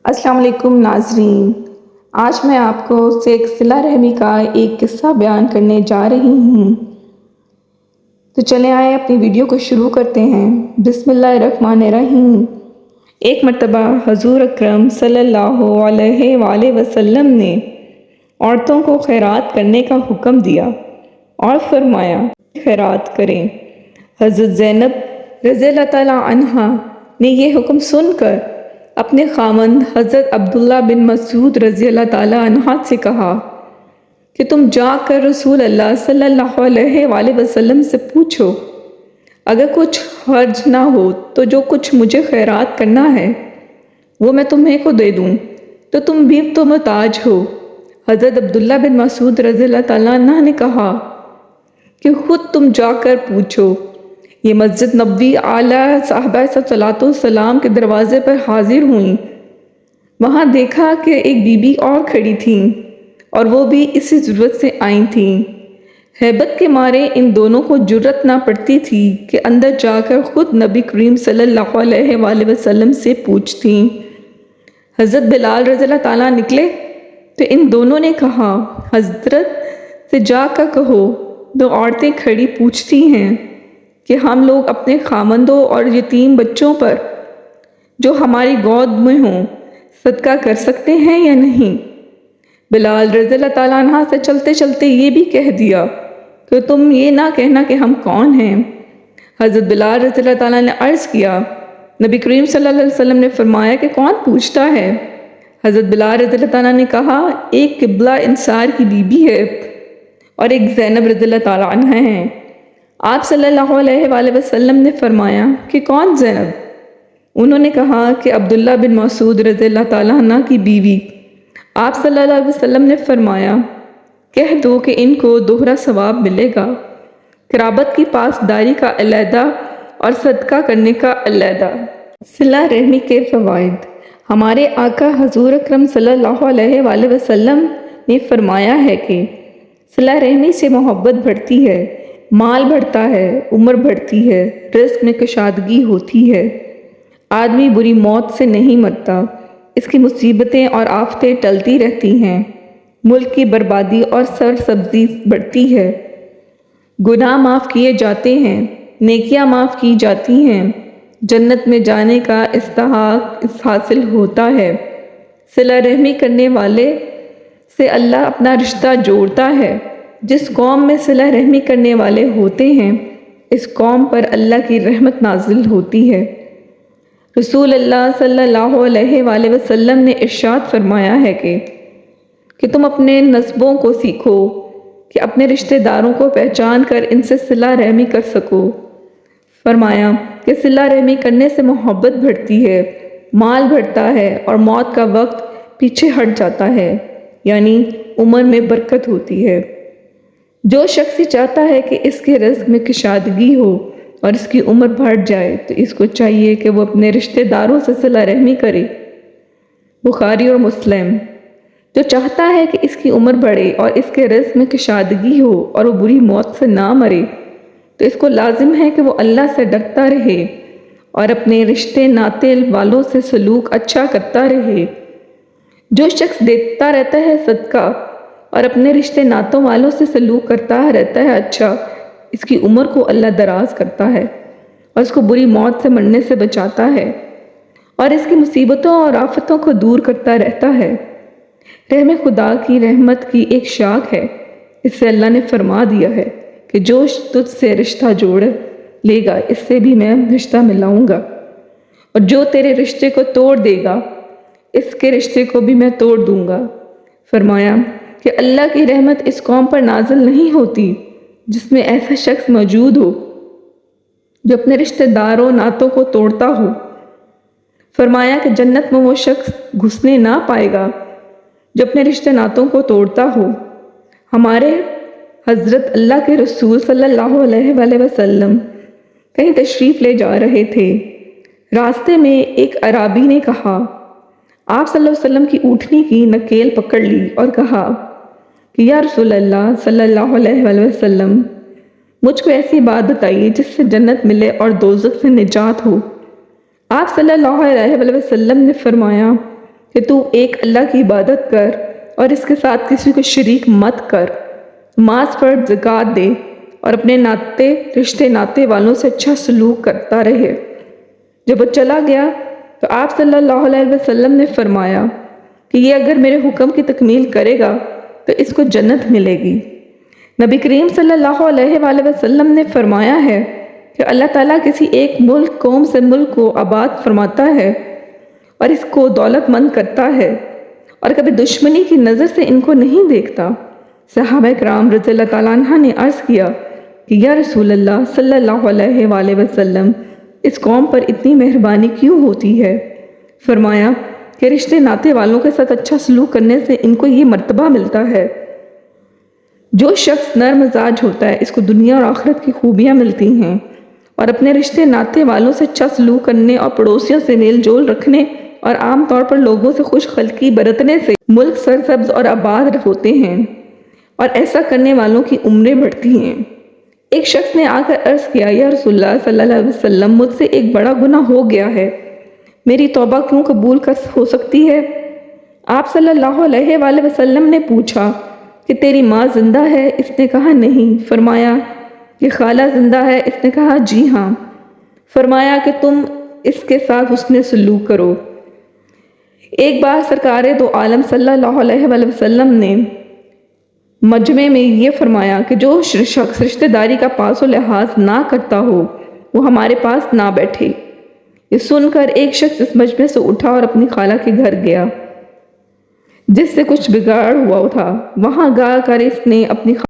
السلام علیکم ناظرین، آج میں آپ کو ایک صلہ رحمی کا ایک قصہ بیان کرنے جا رہی ہوں۔ تو چلیں آئے اپنی ویڈیو کو شروع کرتے ہیں۔ بسم اللہ الرحمن الرحیم۔ ایک مرتبہ حضور اکرم صلی اللہ علیہ وآلہ وسلم نے عورتوں کو خیرات کرنے کا حکم دیا اور فرمایا خیرات کریں۔ حضرت زینب رضی اللہ تعالیٰ عنہا نے یہ حکم سن کر اپنے خاوند حضرت عبداللہ بن مسعود رضی اللہ تعالیٰ عنہ سے کہا کہ تم جا کر رسول اللہ صلی اللہ علیہ وآلہ وسلم سے پوچھو، اگر کچھ حرج نہ ہو تو جو کچھ مجھے خیرات کرنا ہے وہ میں تمہیں کو دے دوں، تو تم بھی تو محتاج ہو۔ حضرت عبداللہ بن مسعود رضی اللہ تعالیٰ عنہ نے کہا کہ خود تم جا کر پوچھو۔ یہ مسجد نبوی اعلیٰ صحابہ صلاۃ والسلام کے دروازے پر حاضر ہوئیں۔ وہاں دیکھا کہ ایک بی بی اور کھڑی تھیں اور وہ بھی اسی ضرورت سے آئی تھیں۔ ہیبت کے مارے ان دونوں کو جرأت نہ پڑتی تھی کہ اندر جا کر خود نبی کریم صلی اللہ علیہ وآلہ وسلم سے پوچھتیں۔ حضرت بلال رضی اللہ تعالیٰ نکلے تو ان دونوں نے کہا، حضرت سے جا کر کہو، دو عورتیں کھڑی پوچھتی ہیں کہ ہم لوگ اپنے خامندوں اور یتیم بچوں پر جو ہماری گود میں ہوں صدقہ کر سکتے ہیں یا نہیں۔ بلال رضی اللہ تعالیٰ عنہ سے چلتے چلتے یہ بھی کہہ دیا کہ تم یہ نہ کہنا کہ ہم کون ہیں۔ حضرت بلال رضی اللہ تعالیٰ نے عرض کیا، نبی کریم صلی اللہ علیہ وسلم نے فرمایا کہ کون پوچھتا ہے؟ حضرت بلال رضی اللہ تعالیٰ نے کہا، ایک قبلہ انصار کی بی بی ہے اور ایک زینب رضی اللہ تعالیٰ عنہ ہیں۔ آپ صلی اللہ علیہ وآلہ وسلم نے فرمایا کہ کون زینب؟ انہوں نے کہا کہ عبداللہ بن مسعود رضی اللہ تعالیٰ عنہ کی بیوی۔ آپ صلی اللہ علیہ وسلم نے فرمایا، کہہ دو کہ ان کو دوہرا ثواب ملے گا، قرابت کی پاسداری کا علیحدہ اور صدقہ کرنے کا علیحدہ۔ صلہ رحمی کے فوائد۔ ہمارے آقا حضور اکرم صلی اللہ علیہ وآلہ وسلم نے فرمایا ہے کہ صلہ رحمی سے محبت بڑھتی ہے، مال بڑھتا ہے، عمر بڑھتی ہے، رزق میں کشادگی ہوتی ہے، آدمی بری موت سے نہیں مرتا، اس کی مصیبتیں اور آفتیں ٹلتی رہتی ہیں، ملک کی بربادی اور سرسبزی بڑھتی ہے، گناہ معاف کیے جاتے ہیں، نیکیاں معاف کی جاتی ہیں، جنت میں جانے کا استحقاق حاصل ہوتا ہے۔ صلہ رحمی کرنے والے سے اللہ اپنا رشتہ جوڑتا ہے۔ جس قوم میں صلہ رحمی کرنے والے ہوتے ہیں اس قوم پر اللہ کی رحمت نازل ہوتی ہے۔ رسول اللہ صلی اللہ علیہ وآلہ وسلم نے ارشاد فرمایا ہے کہ تم اپنے نسبوں کو سیکھو کہ اپنے رشتہ داروں کو پہچان کر ان سے صلہ رحمی کر سکو۔ فرمایا کہ صلہ رحمی کرنے سے محبت بڑھتی ہے، مال بڑھتا ہے اور موت کا وقت پیچھے ہٹ جاتا ہے، یعنی عمر میں برکت ہوتی ہے۔ جو شخص چاہتا ہے کہ اس کے رزق میں کشادگی ہو اور اس کی عمر بڑھ جائے تو اس کو چاہیے کہ وہ اپنے رشتہ داروں سے صلہ رحمی کرے۔ بخاری اور مسلم۔ جو چاہتا ہے کہ اس کی عمر بڑھے اور اس کے رزق میں کشادگی ہو اور وہ بری موت سے نہ مرے تو اس کو لازم ہے کہ وہ اللہ سے ڈرتا رہے اور اپنے رشتے ناطے والوں سے سلوک اچھا کرتا رہے۔ جو شخص دیتا رہتا ہے صدقہ اور اپنے رشتے ناتوں والوں سے سلوک کرتا رہتا ہے اچھا، اس کی عمر کو اللہ دراز کرتا ہے اور اس کو بری موت سے مرنے سے بچاتا ہے اور اس کی مصیبتوں اور آفتوں کو دور کرتا رہتا ہے۔ رحم خدا کی رحمت کی ایک شاخ ہے، اس سے اللہ نے فرما دیا ہے کہ جو تجھ سے رشتہ جوڑ لے گا اس سے بھی میں رشتہ ملاؤں گا، اور جو تیرے رشتے کو توڑ دے گا اس کے رشتے کو بھی میں توڑ دوں گا۔ فرمایا کہ اللہ کی رحمت اس قوم پر نازل نہیں ہوتی جس میں ایسا شخص موجود ہو جو اپنے رشتہ داروں ناتوں کو توڑتا ہو۔ فرمایا کہ جنت میں وہ شخص گھسنے نہ پائے گا جو اپنے رشتہ ناتوں کو توڑتا ہو۔ ہمارے حضرت اللہ کے رسول صلی اللہ علیہ وآلہ وسلم کہیں تشریف لے جا رہے تھے۔ راستے میں ایک اعرابی نے کہا، آپ صلی اللہ علیہ وسلم کی اونٹنی کی نکیل پکڑ لی اور کہا کہ یا رسول اللہ صلی اللہ علیہ وآلہ وسلم، مجھ کو ایسی بات بتائیے جس سے جنت ملے اور دوزخ سے نجات ہو۔ آپ صلی اللہ علیہ وآلہ وسلم نے فرمایا کہ تو ایک اللہ کی عبادت کر اور اس کے ساتھ کسی کو شریک مت کر، نماز پڑھ، زکوٰۃ دے اور اپنے رشتے ناتے والوں سے اچھا سلوک کرتا رہے۔ جب وہ چلا گیا تو آپ صلی اللہ علیہ وسلم نے فرمایا کہ یہ اگر میرے حکم کی تکمیل کرے گا تو اس کو جنت ملے گی۔ نبی کریم صلی اللہ علیہ وآلہ وسلم نے فرمایا ہے کہ اللہ تعالیٰ کسی ایک قوم سے ملک کو آباد فرماتا ہے اور اس کو دولت مند کرتا ہے اور کبھی دشمنی کی نظر سے ان کو نہیں دیکھتا۔ صحابہ کرام رضی اللہ تعالیٰ عنہ نے عرض کیا کہ یا رسول اللہ صلی اللہ علیہ وآلہ وسلم، اس قوم پر اتنی مہربانی کیوں ہوتی ہے؟ فرمایا کہ رشتے ناتے والوں کے ساتھ اچھا سلوک کرنے سے ان کو یہ مرتبہ ملتا ہے۔ جو شخص نرم مزاج ہوتا ہے اس کو دنیا اور آخرت کی خوبیاں ملتی ہیں، اور اپنے رشتے ناتے والوں سے اچھا سلوک کرنے اور پڑوسیوں سے میل جول رکھنے اور عام طور پر لوگوں سے خوش خلقی برتنے سے ملک سرسبز اور آباد ہوتے ہیں اور ایسا کرنے والوں کی عمریں بڑھتی ہیں۔ ایک شخص نے آ کر عرض کیا یا رسول اللہ صلی اللہ علیہ وسلم، مجھ سے ایک بڑا گناہ ہو گیا ہے، میری توبہ کیوں قبول ہو سکتی ہے؟ آپ صلی اللہ علیہ وآلہ وسلم نے پوچھا کہ تیری ماں زندہ ہے؟ اس نے کہا نہیں۔ فرمایا کہ خالہ زندہ ہے؟ اس نے کہا جی ہاں۔ فرمایا کہ تم اس کے ساتھ حسن سلوک کرو۔ ایک بار سرکار دو عالم صلی اللہ علیہ وآلہ وسلم نے مجمع میں یہ فرمایا کہ جو شخص رشتہ داری کا پاس و لحاظ نہ کرتا ہو وہ ہمارے پاس نہ بیٹھے۔ یہ سن کر ایک شخص اس مجمع سے اٹھا اور اپنی خالہ کے گھر گیا جس سے کچھ بگاڑ ہوا تھا۔ وہاں گا کر اس نے اپنی